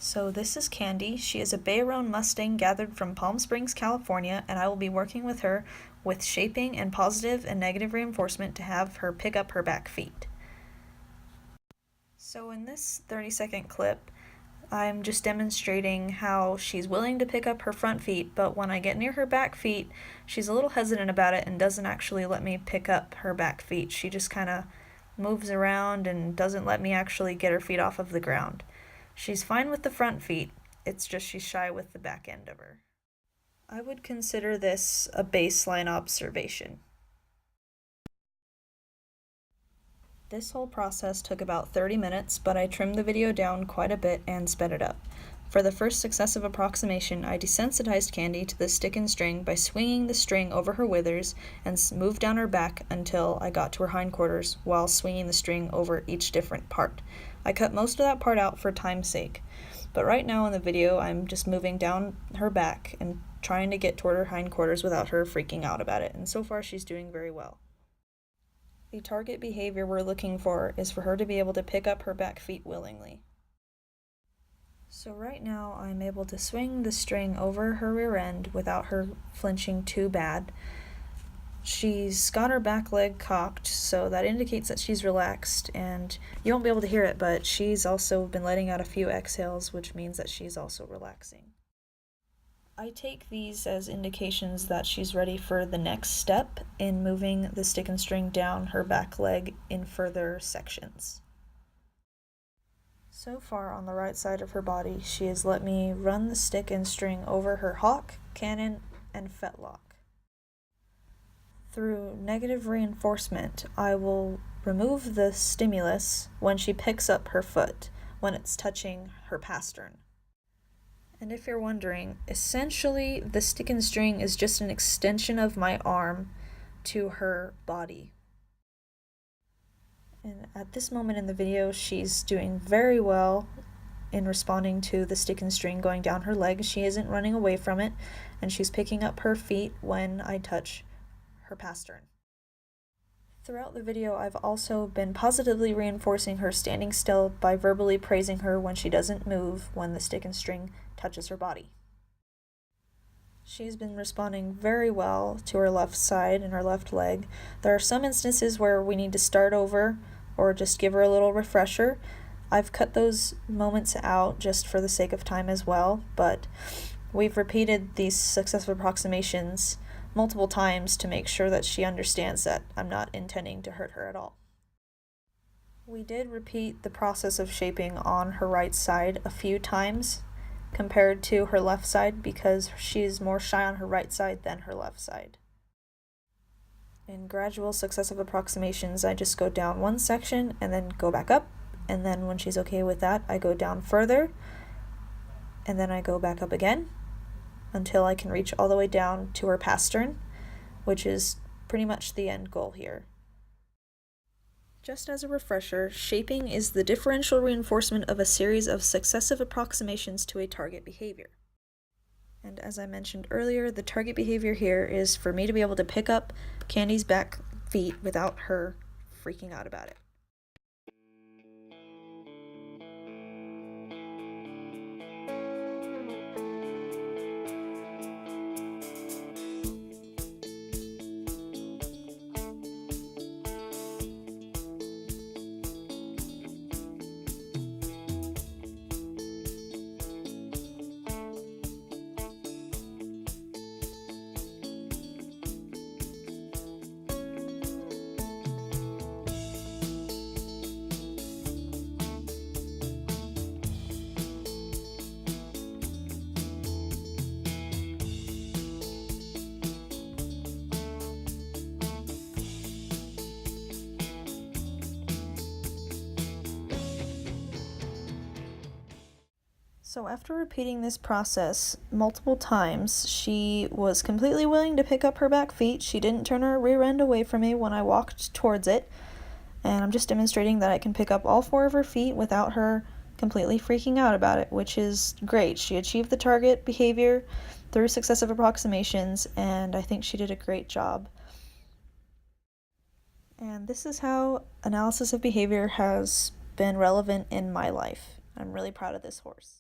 So this is Candy. She is a bay-roan Mustang gathered from Palm Springs, California, and I will be working with her with shaping and positive and negative reinforcement to have her pick up her back feet. So in this 30-second clip, I'm just demonstrating how she's willing to pick up her front feet, but when I get near her back feet, she's a little hesitant about it and doesn't actually let me pick up her back feet. She just kind of moves around and doesn't let me actually get her feet off of the ground. She's fine with the front feet, it's just she's shy with the back end of her. I would consider this a baseline observation. This whole process took about 30 minutes, but I trimmed the video down quite a bit and sped it up. For the first successive approximation, I desensitized Candy to the stick and string by swinging the string over her withers and moved down her back until I got to her hindquarters while swinging the string over each different part. I cut most of that part out for time's sake, but right now in the video I'm just moving down her back and trying to get toward her hindquarters without her freaking out about it, and so far she's doing very well. The target behavior we're looking for is for her to be able to pick up her back feet willingly. So right now I'm able to swing the string over her rear end without her flinching too bad. She's got her back leg cocked, so that indicates that she's relaxed, and you won't be able to hear it, but she's also been letting out a few exhales, which means that she's also relaxing. I take these as indications that she's ready for the next step in moving the stick and string down her back leg in further sections. So far on the right side of her body, she has let me run the stick and string over her hock, cannon, and fetlock. Through negative reinforcement, I will remove the stimulus when she picks up her foot, when it's touching her pastern. And if you're wondering, essentially the stick and string is just an extension of my arm to her body. And at this moment in the video, she's doing very well in responding to the stick and string going down her leg. She isn't running away from it, and she's picking up her feet when I touch her pastern. Throughout the video, I've also been positively reinforcing her standing still by verbally praising her when she doesn't move when the stick and string touches her body. She's been responding very well to her left side and her left leg. There are some instances where we need to start over or just give her a little refresher. I've cut those moments out just for the sake of time as well, but we've repeated these successive approximations multiple times to make sure that she understands that I'm not intending to hurt her at all. We did repeat the process of shaping on her right side a few times compared to her left side because she's more shy on her right side than her left side. In gradual successive approximations, I just go down one section and then go back up, and then when she's okay with that, I go down further, and then I go back up again until I can reach all the way down to her pastern, which is pretty much the end goal here. Just as a refresher, shaping is the differential reinforcement of a series of successive approximations to a target behavior. And as I mentioned earlier, the target behavior here is for me to be able to pick up Candy's back feet without her freaking out about it. So after repeating this process multiple times, she was completely willing to pick up her back feet. She didn't turn her rear end away from me when I walked towards it. And I'm just demonstrating that I can pick up all four of her feet without her completely freaking out about it, which is great. She achieved the target behavior through successive approximations, and I think she did a great job. And this is how analysis of behavior has been relevant in my life. I'm really proud of this horse.